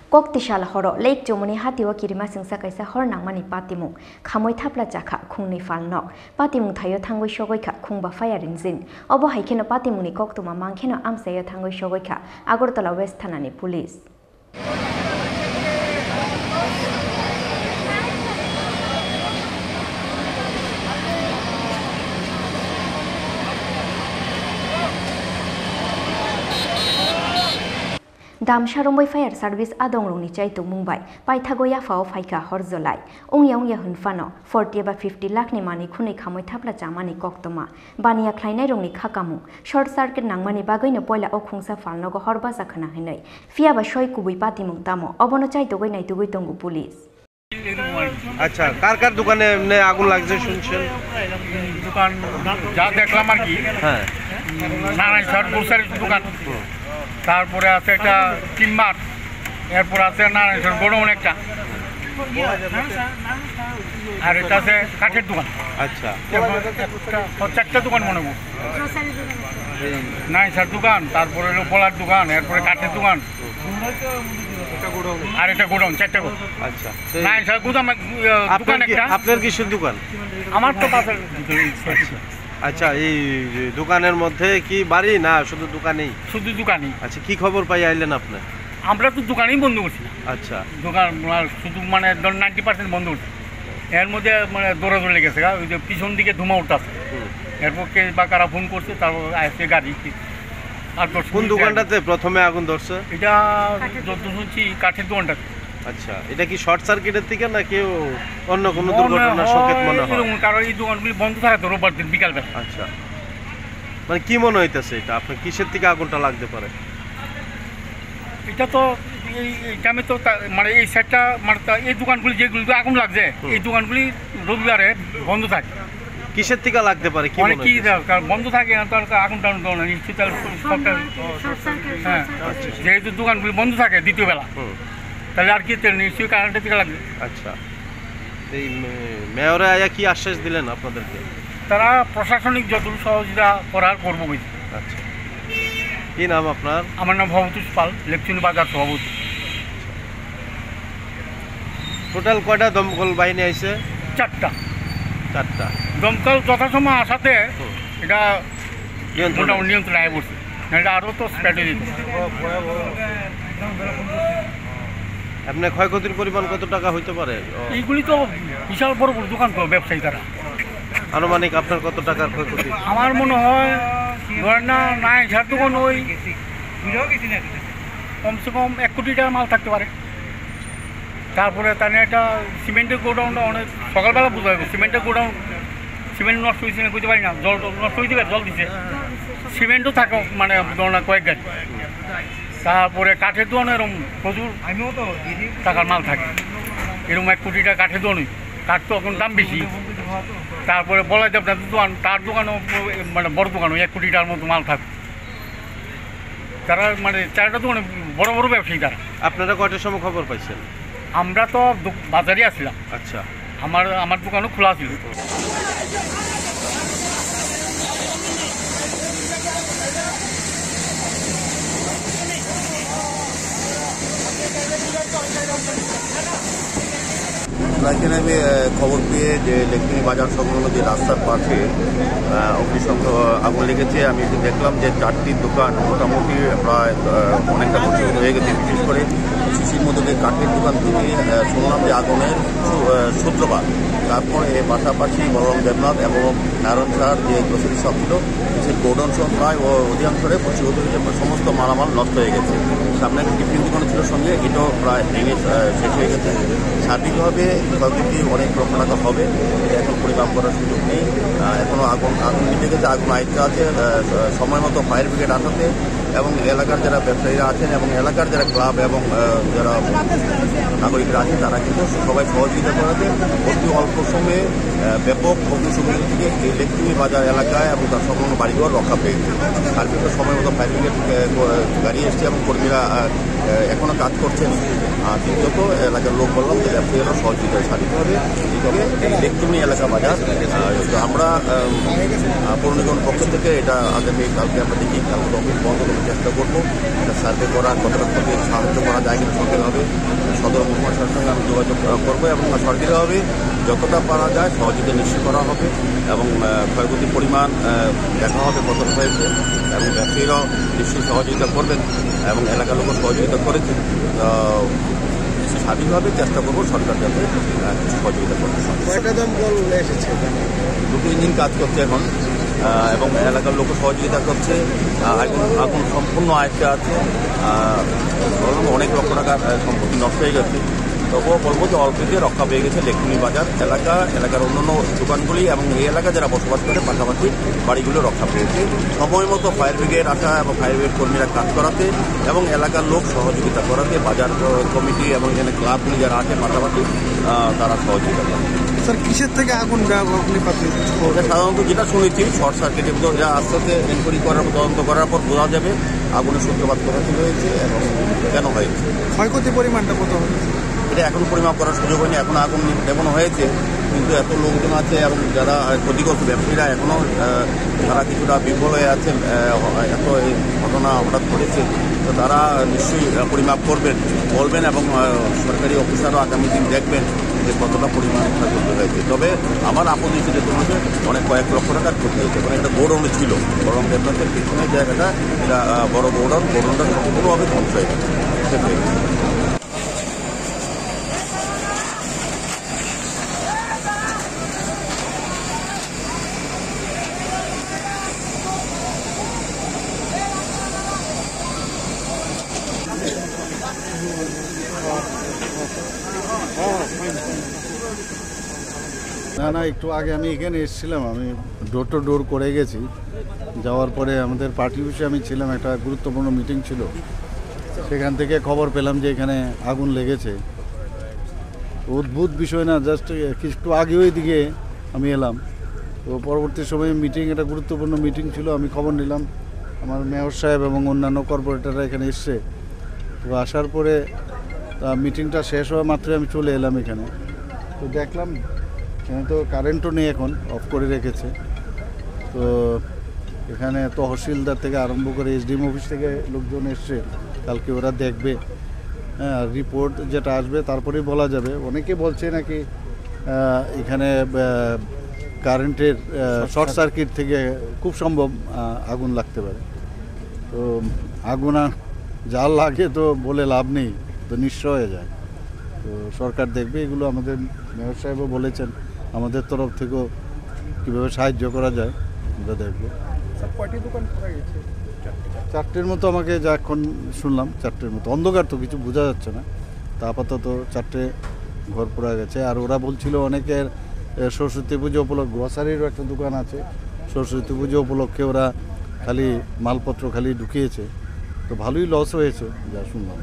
Koktisal horo Lake Jomoni hatiwa kirima singsa kaisa hor nangmani patimung khamoi thapla jakha khungni falnok patimung thayo thangoi shogoikha khungba firing jin obo haikeno patimungni koktuma mangkheno amsayo thangoi shogoikha Agartala West Thanani police Damsharombai fire service adongrongni chaitu Mumbai paithagoya fao phaika horzolai ongya hunfano 40 ba 50 lakh ni mani khuni khamoi thapla chamani koktoma baniya khlainai rongni khakamu short circuit nangmani bagoino poila okhungsa falnogo horba sakhana hinai fia ba shoi kubui patimung tamo obono chaitu goi naitugoi tongu police আচ্ছা কার কার দোকানে এমনি আগুন লাগছে শুনছেন দোকান যা দেখলাম আর কি হ্যাঁ নারায়ণ স্যার গ্রোসারি দোকান তারপরে আছে একটা টিম্বার এরপর আছে নারায়ণ স্যার গোডাউন একটা আর এটা আছে কাঠের দোকান আচ্ছা চারটা দোকান মনে হয় নারায়ণ স্যার দোকান তারপরে হলো বলার দোকান এরপরে কাঠের দোকান আর এটা গোডাউন চারটা গোডাউন আচ্ছা নারায়ণ স্যার গোদাম দোকান একটা আপনার কিসের দোকান আমার তো পাশের আচ্ছা এই দোকানের মধ্যে কি বাড়ি না শুধু দোকানেই শুধু দোকানই আচ্ছা কি খবর পাই আইলেন আপনি আমরা তো দোকানেই বন্ধ করছি আচ্ছা দোকান শুধু মানে 90% বন্ধ করছে এর মধ্যে মানে দৌড়াদৌড়ি লেগেছে ওই যে পিছন দিকে ধুমা উঠতেছে এরপর কে বা কারা ফোন করছে তারপর আসছে গাড়ি আর কোন দোকানটাতে প্রথমে আগুন ধরছে এটা যত শুনছি কাঠের দোকানটাতে আচ্ছা এটা কি শর্ট সার্কিটের থেকে না কেউ অন্য কোনো দুর্ঘটনার সংকেত মনে হয় কারণ এই দোকানগুলি বন্ধ থাকে তো রোববার দিন বিকালবেলা আচ্ছা মানে কি মনে হইতেছে এটা আপনার কিসের থেকে আগুনটা লাগতে পারে এটা তো এইটা আমি তো মানে এই সাইডটা মানে এই দোকানগুলি যেগুলি আগুন লাগছে এই দোকানগুলি রবিবারে বন্ধ থাকে কিসের থেকে লাগতে পারে কি মানে কি বন্ধ থাকে আগুন টাউন নিশ্চিত হ্যাঁ যেহেতু দোকানগুলি বন্ধ থাকে দ্বিতীয় বেলা তাহলে আর কি নিশ্চয়ই কারেন্টের থেকে লাগবে আচ্ছা এই মেয়রে আয়া কি আশ্বাস দিলেন আপনাদেরকে তারা প্রশাসনিক যতটুকু সহযোগিতা করার করবো বুঝি আচ্ছা কি নাম আপনার আমার নাম ভবতোষ পাল লেকচুনি বাজার সভাপতি টোটাল কয়টা দমকল বাহিনী আইছে চারটা দমকল যথাসময় আসাতে এটা মোটামুটি নিয়ন্ত্রণে আয় পড়ছে এটা আরও তো স্প্রেড হয়ে যেত আপনার ক্ষয়ক্ষতির পরিমাণ কত টাকা হইতে পারে এইগুলি তো বিশাল বড় বড় দোকান তো ব্যবসায়ী তারা আনুমানিক আপনার কত টাকার ক্ষয়ক্ষতি আমার মনে হয় ধরেন না ঝাড় দোকান ওই কমসে কম 1 কোটি টাকা মাল থাকতে পারে তারপরে তাহলে একটা সিমেন্টের গোডাউনটা অনেক সকালবেলা বোঝা যাবে সিমেন্টের গোডাউন সিমেন্ট নষ্ট হয়েছে না বুঝতে পারি না জল নষ্ট হয়ে যাবে জল দিচ্ছে সিমেন্টও থাকে মানে ধরুন কয়েক গাড়ি তারপরে কাঠের দোকান এরকম প্রচুর টাকার মাল থাকে এরকম 1 কোটি টাকা কাঠের দোকানই কাঠ তো এখন দাম বেশি তারপরে বলা যাবে আপনার দোকান তার দোকানও মানে বড় দোকান 1 কোটি টাকার মতো মাল থাকে তারা মানে চারটা দোকানে বড় বড় ব্যবসায়ী তারা আপনারা কয়টার সময় খবর পাইছেন আমরা তো বাজারে আসছিলাম আচ্ছা আমার দোকানও খোলা ছিল এখানে আমি খবর পেয়ে যে লেকচুনি বাজার সংলগ্ন যে রাস্তার পাশে আগুন লেগেছে আমি দেখলাম যে 4টি দোকান মোটামুটি প্রায় অনেকটা প্রচুর হয়ে গেছে বিশেষ করে শিশির মধ্যে কাঠের দোকান থেকে শুনলাম যে আগুনের সূত্রপাত তারপরে পাশাপাশি বলরাম দেবনাথ এবং নারায়ণ স্যার যে গ্রোসারি শপ ছিল সে গোডাউন সহ প্রায় অধিকাংশরে প্রতিরোধ সমস্ত মালামাল নষ্ট হয়ে গেছে সামনে একটা টিফিন দোকান ছিল সঙ্গে এটাও প্রায় ভেঙে শেষ হয়ে গেছে সার্বিকভাবে ক্ষয়ক্ষতি অনেক লক্ষ টাকা হবে এখন পরিমাপ করার সুযোগ নেই এখনও আগুন নিভে গেছে আগুন আয়ত্তে আছে সময় মতো ফায়ার ব্রিগেড আসাতে এবং এলাকার যারা ব্যবসায়ীরা আছেন এবং এলাকার যারা ক্লাব এবং যারা নাগরিকরা আছেন তারা কিন্তু সবাই সহযোগিতা করাতে অতি অল্প সময়ে ব্যাপক অগ্নিসংযোগ থেকে এই লেকচুনি বাজার এলাকায় এবং তার সংলগ্ন বাড়িঘর রক্ষা পেয়েছে সার্বিক সময় মতো ফায়ার ব্রিগেড গাড়ি এসছে এবং কর্মীরা এখনও কাজ করছেন দ্বিতীয়ত এলাকার লোক বললাম যে ব্যবসায়ীরা সহযোগিতা সার্বিকভাবে এই লেকচুনি এলাকা বাজার আমরা পৌর নিগমের পক্ষ থেকে এটা কালকে আমরা দেখি কালকে অফিস বন্ধ করার চেষ্টা করবো এটা সার্ভে করা কতটা সাহায্য করা যায় কিনা সরকারভাবে করবো এবং সরকারিভাবে যতটা পারা যায় সহযোগিতা নিশ্চিত করা হবে এবং ক্ষয়ক্ষতির পরিমাণ দেখা হবে কতটা হয়েছে এবং ব্যবসায়ীরাও নিশ্চয়ই সহযোগিতা করবেন এবং এলাকার লোকও সহযোগিতা করেছে। স্বাধীনভাবে চেষ্টা করবো সরকার যাতে কিছু সহযোগিতা করবে। কয়টা দমকল এসেছে? দুটো ইঞ্জিন কাজ করছে এখন এবং এলাকার লোক সহযোগিতা করছে। আগুন সম্পূর্ণ আয়ত্তে আছে, অনেক লক্ষ টাকার সম্পত্তি নষ্ট হয়ে গেছে। তবুও বলবো যে অল্পতে রক্ষা পেয়ে গেছে লেকটুনি বাজার এলাকার অন্যান্য দোকানগুলি এবং এই এলাকা যারা বসবাস করে পাশাপাশি বাড়িগুলো রক্ষা পেয়েছে। সময় মতো ফায়ার ব্রিগেড আসা এবং ফায়ার ব্রিগেড কর্মীরা কাজ করাতে এবং এলাকার লোক সহযোগিতা করাতে বাজার কমিটি এবং এখানে ক্লাবগুলি যারা আছে পাশাপাশি তারা সহযোগিতা করে। স্যার কিসের থেকে আগুন আপনি পাচ্ছেন? সাধারণত যেটা শুনেছি শর্ট সার্কিটে যা আস্তে আস্তে এনকোয়ারি তদন্ত করার পর বোঝা যাবে আগুনের সূত্রপাত কোথা হয়েছে এবং কেন হয়েছে। ক্ষয়ক্ষতির পরিমাণটা কত হয়েছে এটা এখন পরিমাপ করার সুযোগ হয়নি। এখন আগুন এখনো হয়েছে কিন্তু এত লোকজন আছে এবং যারা ক্ষতিগ্রস্ত ব্যবসায়ীরা এখনও তারা কিছুটা বিফল হয়ে আছে। এত এই ঘটনা হঠাৎ ঘটেছে তো তারা নিশ্চয়ই পরিমাপ করবেন বলবেন এবং সরকারি অফিসারও আগামী দিন দেখবেন যে কতটা পরিমাণ ক্ষতি হয়েছে। তবে আমার আপত্তি ছিল অনেক কয়েক লক্ষ টাকার ক্ষতি হয়েছে। কারণ একটা গোডাউনে ছিল, বরং ডেভেলপের পিছনের জায়গাটা এটা বড় গোডাউনটা সম্পূর্ণভাবে ধ্বংস হয়ে গেছে। না একটু আগে আমি এখানে এসেছিলাম, আমি ডোর টু ডোর করে গেছি। যাওয়ার পরে আমাদের পার্টি অফিসে আমি ছিলাম, একটা গুরুত্বপূর্ণ মিটিং ছিল, সেখান থেকে খবর পেলাম যে এখানে আগুন লেগেছে। অদ্ভুত বিষয় না, জাস্ট একটু আগে ওই দিকে আমি এলাম। তো পরবর্তী সময়ে একটা গুরুত্বপূর্ণ মিটিং ছিল, আমি খবর নিলাম। আমার মেয়র সাহেব এবং অন্যান্য কর্পোরেটররা এখানে এসছে। তো আসার পরে মিটিংটা শেষ হওয়া মাত্রই আমি চলে এলাম এখানে। তো দেখলাম এখানে তো কারেন্টও নেই, এখন অফ করে রেখেছে। তো এখানে তহসিলদার থেকে আরম্ভ করে এসডিএম অফিস থেকে লোকজন এসছে, কালকে ওরা দেখবে। হ্যাঁ, রিপোর্ট যেটা আসবে তারপরেই বলা যাবে। অনেকে বলছে নাকি এখানে কারেন্টের শর্ট সার্কিট থেকে খুব সম্ভব আগুন লাগতে পারে। তো আগুন যা লাগে তো বলে লাভ নেই, তো নিশ্চয় হয়ে যায়। তো সরকার দেখবে এগুলো। আমাদের মেয়র সাহেবও বলেছেন আমাদের তরফ থেকেও কীভাবে সাহায্য করা যায় আমরা দেখবো। কয়টি দোকান খোলা গেছে? 4টের মতো আমাকে যা এখন শুনলাম, 4টের মতো। অন্ধকার তো কিছু বোঝা যাচ্ছে না। তা আপাতত 4টে ঘর পোড়া গেছে। আর ওরা বলছিল অনেকের সরস্বতী পুজো উপলক্ষে, গ্রসারিরও একটা দোকান আছে, সরস্বতী পুজো উপলক্ষে ওরা খালি মালপত্র খালি ঢুকিয়েছে। তো ভালোই লস হয়েছে যা শুনলাম।